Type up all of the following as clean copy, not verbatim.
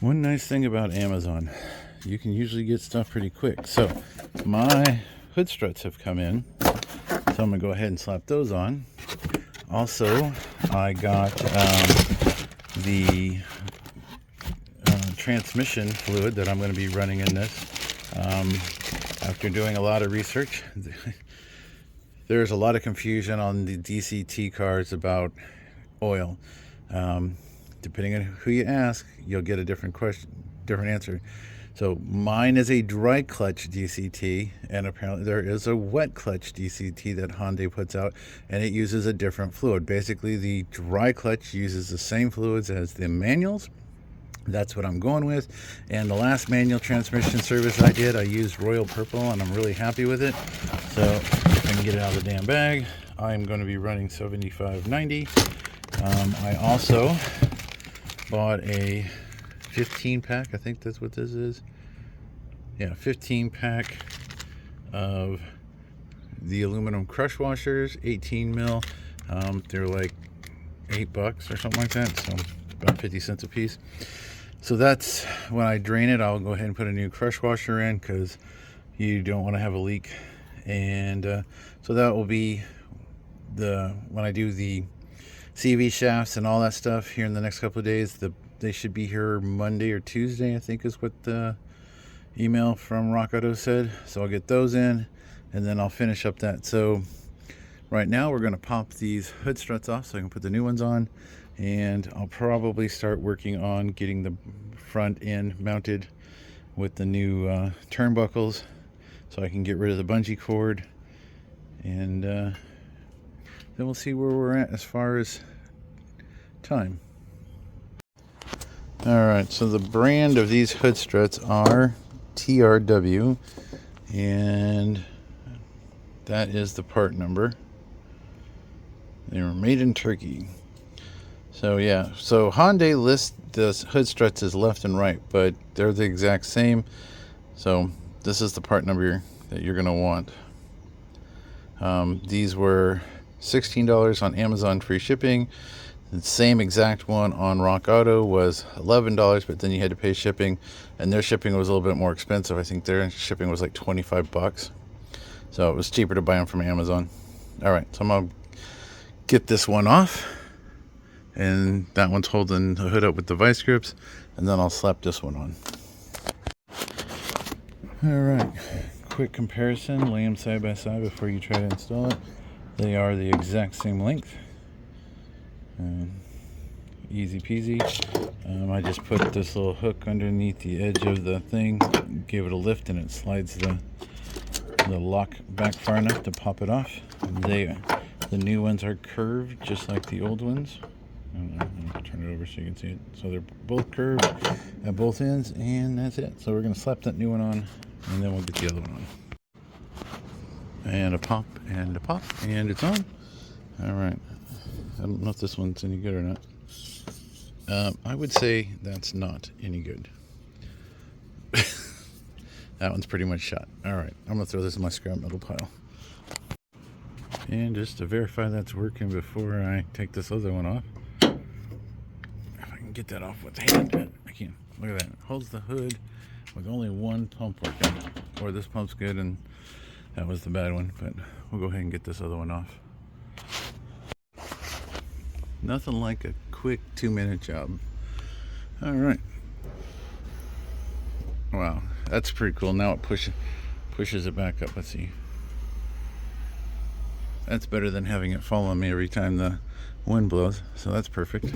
One nice thing about Amazon, you can usually get stuff pretty quick. So my hood struts have come in, so I'm gonna go ahead and slap those on. Also, I got the transmission fluid that I'm going to be running in this. After doing a lot of research, there's a lot of confusion on the DCT cars about oil. Depending on who you ask, you'll get a different answer. So mine is a dry clutch DCT, and apparently there is a wet clutch DCT that Hyundai puts out, and it uses a different fluid. Basically, the dry clutch uses the same fluids as the manuals. That's what I'm going with. And the last manual transmission service I did, I used Royal Purple, and I'm really happy with it. So if I can get it out of the damn bag, I'm going to be running 7590. I also bought a 15 pack, I think that's what this is. Yeah, 15 pack of the aluminum crush washers, 18 mil. They're like $8 or something like that, so about 50 cents a piece. So that's when I drain it, I'll go ahead and put a new crush washer in, because you don't want to have a leak. And so that will be when I do the CV shafts and all that stuff here in the next couple of days. They should be here Monday or Tuesday, I think is what the email from Rock Auto said. So I'll get those in, and then I'll finish up that. So right now we're going to pop these hood struts off so I can put the new ones on, and I'll probably start working on getting the front end mounted with the new turnbuckles, so I can get rid of the bungee cord, and then we'll see where we're at as far as time. Alright, so the brand of these hood struts are TRW, and that is the part number. They were made in Turkey. So yeah, so Hyundai lists the hood struts as left and right, but they're the exact same. So this is the part number that you're going to want. These were $16 on Amazon, free shipping. The same exact one on Rock Auto was $11, but then you had to pay shipping, and their shipping was a little bit more expensive. I think their shipping was like $25. So it was cheaper to buy them from Amazon. Alright, so I'm going to get this one off, and that one's holding the hood up with the vice grips, and then I'll slap this one on. Alright, quick comparison, lay them side by side before you try to install it. They are the exact same length. Easy peasy. I just put this little hook underneath the edge of the thing, gave it a lift, and it slides the lock back far enough to pop it off. The new ones are curved just like the old ones. I'll turn it over so you can see it. So they're both curved at both ends, and that's it. So we're going to slap that new one on, and then we'll get the other one on. And a pop, and a pop, and it's on. Alright. I don't know if this one's any good or not. I would say that's not any good. That one's pretty much shot. Alright, I'm going to throw this in my scrap metal pile. And just to verify that's working before I take this other one off. If I can get that off with the hand. I can. Look at that. It holds the hood with only one pump working. Or this pump's good and that was the bad one. But we'll go ahead and get this other one off. Nothing like a quick 2-minute job. Alright. Wow, that's pretty cool. Now it pushes it back up. Let's see. That's better than having it fall on me every time the wind blows. So that's perfect.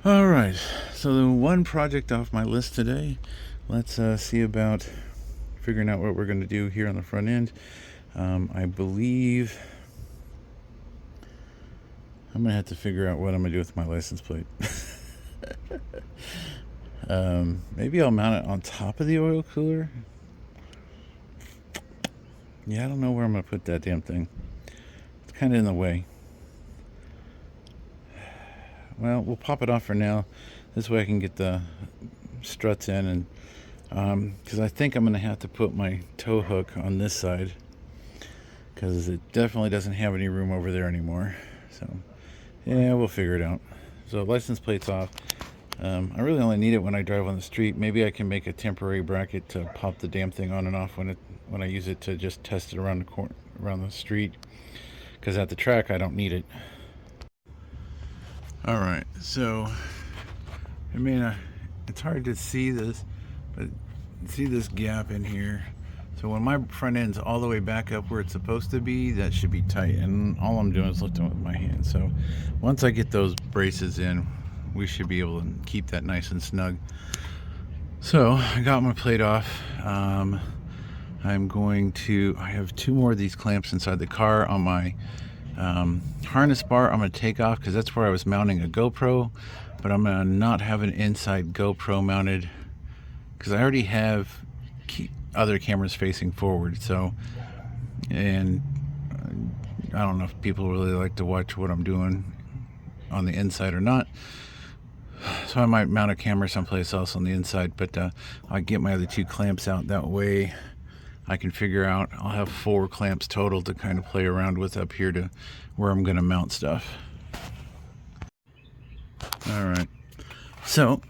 Alright, so the one project off my list today. Let's see about figuring out what we're going to do here on the front end. I believe I'm going to have to figure out what I'm going to do with my license plate. Maybe I'll mount it on top of the oil cooler. Yeah, I don't know where I'm going to put that damn thing. It's kind of in the way. Well, we'll pop it off for now. This way I can get the struts in, and because I think I'm going to have to put my tow hook on this side, because it definitely doesn't have any room over there anymore. So yeah, we'll figure it out. So license plate's off. I really only need it when I drive on the street. Maybe I can make a temporary bracket to pop the damn thing on and off when I use it to just test it around the street. Because at the track I don't need it. All right, so I mean, it's hard to see this, but see this gap in here. So when my front end's all the way back up where it's supposed to be, that should be tight. And all I'm doing is lifting with my hand. So once I get those braces in, we should be able to keep that nice and snug. So I got my plate off. I have 2 more of these clamps inside the car on my harness bar. I'm going to take off because that's where I was mounting a GoPro, but I'm going to not have an inside GoPro mounted because I already have other cameras facing forward. So, and I don't know if people really like to watch what I'm doing on the inside or not, so I might mount a camera someplace else on the inside, but I'll get my other 2 clamps out. That way I can figure out, I'll have 4 clamps total to kind of play around with up here to where I'm going to mount stuff. All right, so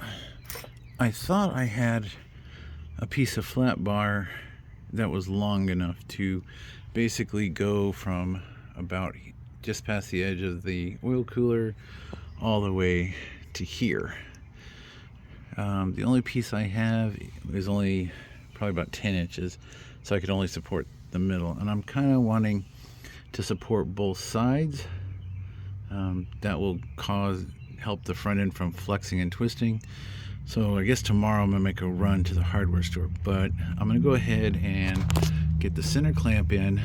I thought I had a piece of flat bar that was long enough to basically go from about just past the edge of the oil cooler all the way to here. The only piece I have is only probably about 10 inches, so I could only support the middle, and I'm kind of wanting to support both sides. That will help the front end from flexing and twisting. So I guess tomorrow I'm going to make a run to the hardware store, but I'm going to go ahead and get the center clamp in,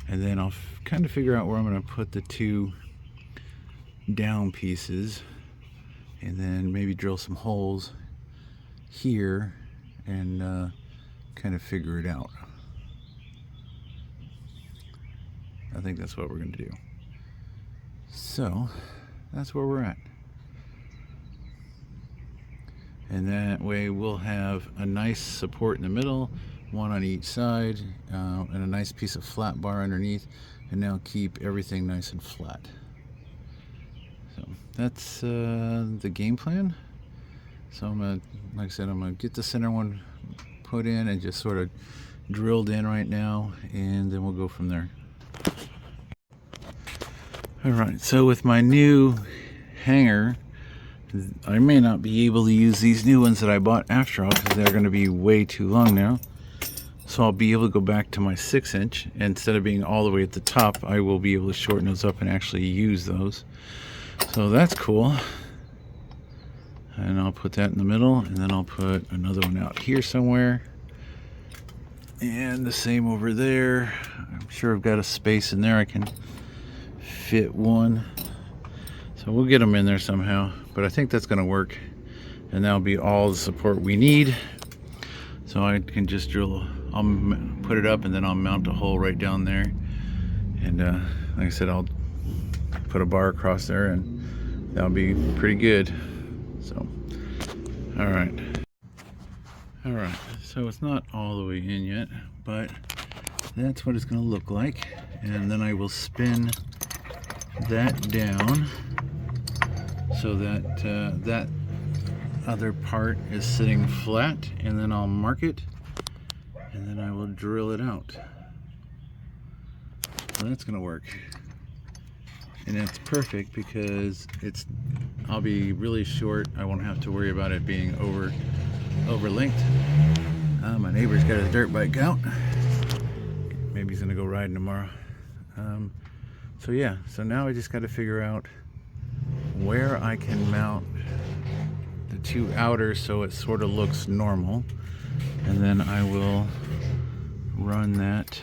and then I'll kind of figure out where I'm going to put the 2 down pieces, and then maybe drill some holes here and kind of figure it out. I think that's what we're going to do. So that's where we're at. And that way we'll have a nice support in the middle, 1 on each side, and a nice piece of flat bar underneath, and now keep everything nice and flat. So that's the game plan. So I'm gonna, like I said, I'm gonna get the center one put in and just sort of drilled in right now, and then we'll go from there. All right, so with my new hanger, I may not be able to use these new ones that I bought after all because they're going to be way too long now. So I'll be able to go back to my 6-inch. Instead of being all the way at the top, I will be able to shorten those up and actually use those. So that's cool. And I'll put that in the middle, and then I'll put another one out here somewhere. And the same over there. I'm sure I've got a space in there I can fit one. So we'll get them in there somehow, but I think that's going to work, and that'll be all the support we need. So I can just I'll put it up, and then I'll mount a hole right down there, and like I said, I'll put a bar across there, and that'll be pretty good. So all right, so it's not all the way in yet, but that's what it's going to look like. And then I will spin that down so that that other part is sitting flat, and then I'll mark it, and then I will drill it out. So that's gonna work, and it's perfect because I'll be really short. I won't have to worry about it being overlinked. My neighbor's got his dirt bike out. Maybe he's gonna go riding tomorrow. So yeah, so now I just got to figure out where I can mount the 2 outers so it sort of looks normal, and then I will run that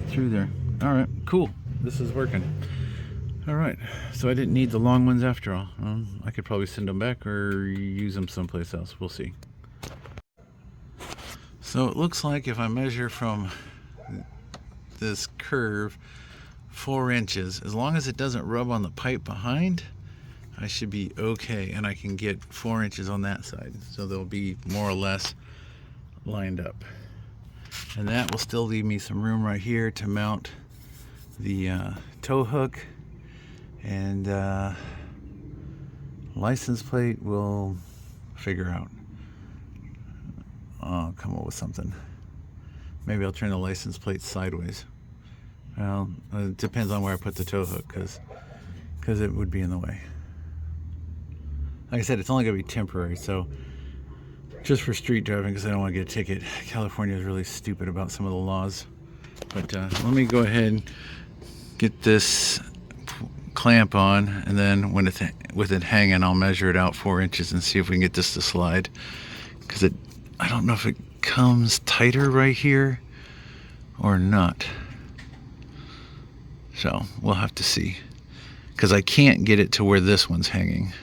through there. All right, cool, this is working. All right, so I didn't need the long ones after all. I could probably send them back or use them someplace else. We'll see. So it looks like if I measure from this curve 4 inches, as long as it doesn't rub on the pipe behind, I should be okay, and I can get 4 inches on that side, so they'll be more or less lined up. And that will still leave me some room right here to mount the tow hook, and License plate we'll figure out. I'll come up with something. Maybe I'll turn the license plate sideways. Well, it depends on where I put the tow hook, because it would be in the way. Like I said, it's only going to be temporary, so just for street driving, because I don't want to get a ticket. California is really stupid about some of the laws. But let me go ahead and get this clamp on, and then when it's with it hanging, I'll measure it out 4 inches and see if we can get this to slide. Because I don't know if it comes tighter right here or not. So we'll have to see. Because I can't get it to where this one's hanging.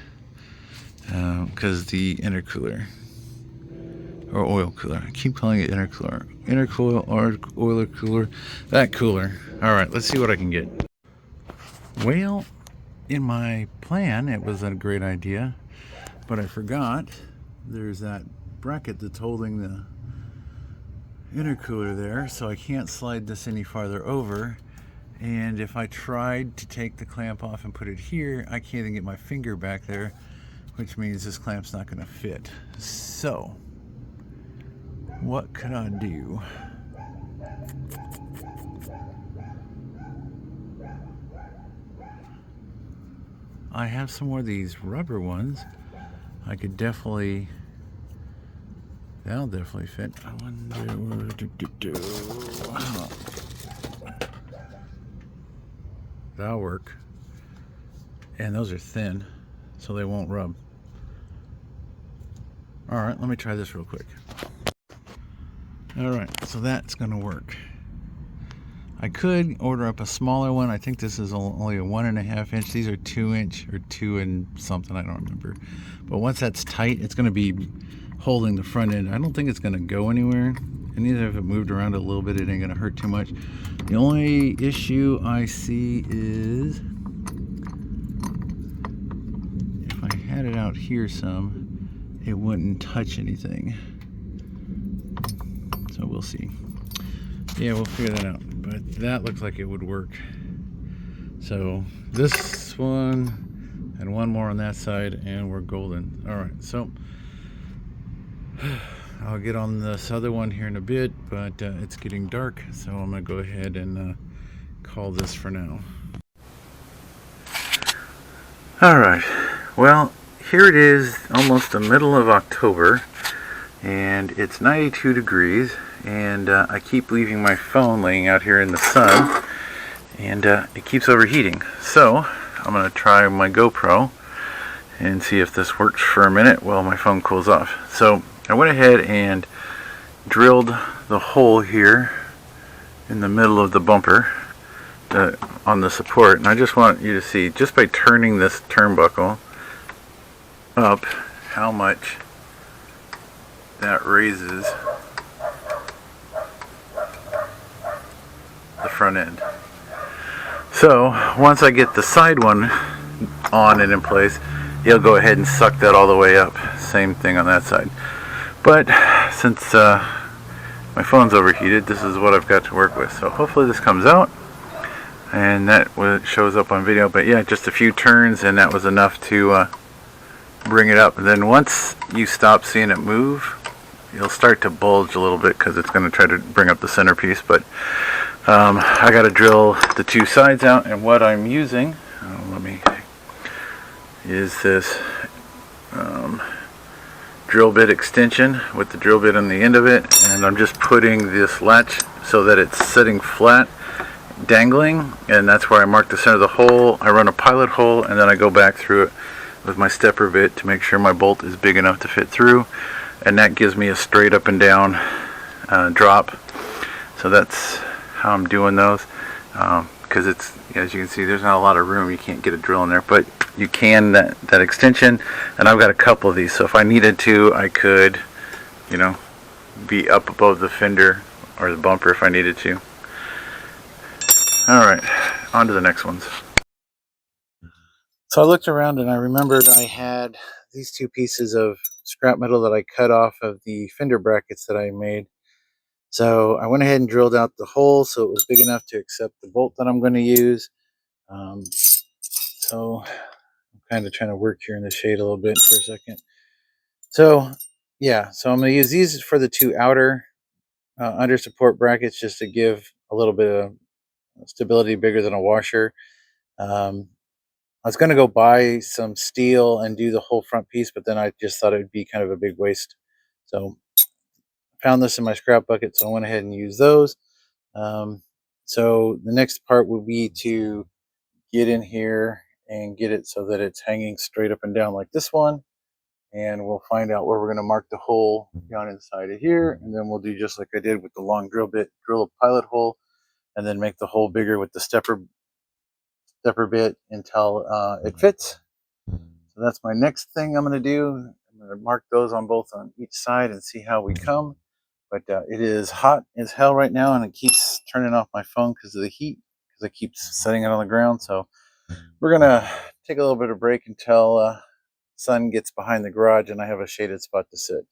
Because the intercooler or oil cooler. I keep calling it intercooler. Intercooler or oil cooler. That cooler. All right, let's see what I can get. Well, in my plan, it was a great idea, but I forgot there's that bracket that's holding the intercooler there, so I can't slide this any farther over. And if I tried to take the clamp off and put it here, I can't even get my finger back there, which means this clamp's not going to fit. So what could I do? I have some more of these rubber ones. I could definitely, that'll definitely fit. I wonder, that'll work. And those are thin, so they won't rub. All right, let me try this real quick. All right, so that's gonna work. I could order up a smaller one. I think this is only a 1.5 inch. These are 2 inch or 2 and something, I don't remember. But once that's tight, it's gonna be holding the front end. I don't think it's gonna go anywhere. And either if it moved around a little bit, it ain't gonna hurt too much. The only issue I see is if I had it out here some, it wouldn't touch anything. So we'll see. Yeah, we'll figure that out. But that looks like it would work. So this one and one more on that side, and we're golden. All right, so I'll get on this other one here in a bit, but it's getting dark, so I'm gonna go ahead and call this for now. All right, well, here it is, almost the middle of October, and it's 92 degrees. And I keep leaving my phone laying out here in the sun, and it keeps overheating. So I'm going to try my GoPro and see if this works for a minute while my phone cools off. So I went ahead and drilled the hole here in the middle of the bumper on the support, and I just want you to see, just by turning this turnbuckle up, how much that raises the front end. So once I get the side one on and in place, he'll go ahead and suck that all the way up. Same thing on that side. But since my phone's overheated, this is what I've got to work with. So hopefully this comes out and that shows up on video. But yeah, just a few turns and that was enough to bring it up. And then once you stop seeing it move, you'll start to bulge a little bit because it's going to try to bring up the centerpiece. But I got to drill the two sides out, and what I'm using, is this drill bit extension with the drill bit on the end of it, and I'm just putting this latch so that it's sitting flat, dangling, and that's where I mark the center of the hole. I run a pilot hole, and then I go back through it with my stepper bit to make sure my bolt is big enough to fit through, and that gives me a straight up and down drop. So that's how I'm doing those, because it's, as you can see, there's not a lot of room. You can't get a drill in there, but you can that extension, and I've got a couple of these, so if I needed to, I could, be up above the fender or the bumper if I needed to. All right, on to the next ones. So I looked around and I remembered I had these two pieces of scrap metal that I cut off of the fender brackets that I made. So I went ahead and drilled out the hole so it was big enough to accept the bolt that I'm going to use. So kind of trying to work here in the shade a little bit for a second. So yeah, so I'm going to use these for the two outer under support brackets just to give a little bit of stability bigger than a washer. I was going to go buy some steel and do the whole front piece, but then I just thought it would be kind of a big waste. So I found this in my scrap bucket, so I went ahead and used those. So the next part will be to get in here and get it so that it's hanging straight up and down like this one. And we'll find out where we're going to mark the hole down inside of here. And then we'll do just like I did with the long drill bit, drill a pilot hole, and then make the hole bigger with the stepper bit until it fits. So that's my next thing I'm going to do. I'm going to mark those on both on each side and see how we come. But it is hot as hell right now, and it keeps turning off my phone because of the heat, because I keep setting it on the ground. So we're going to take a little bit of break until sun gets behind the garage and I have a shaded spot to sit.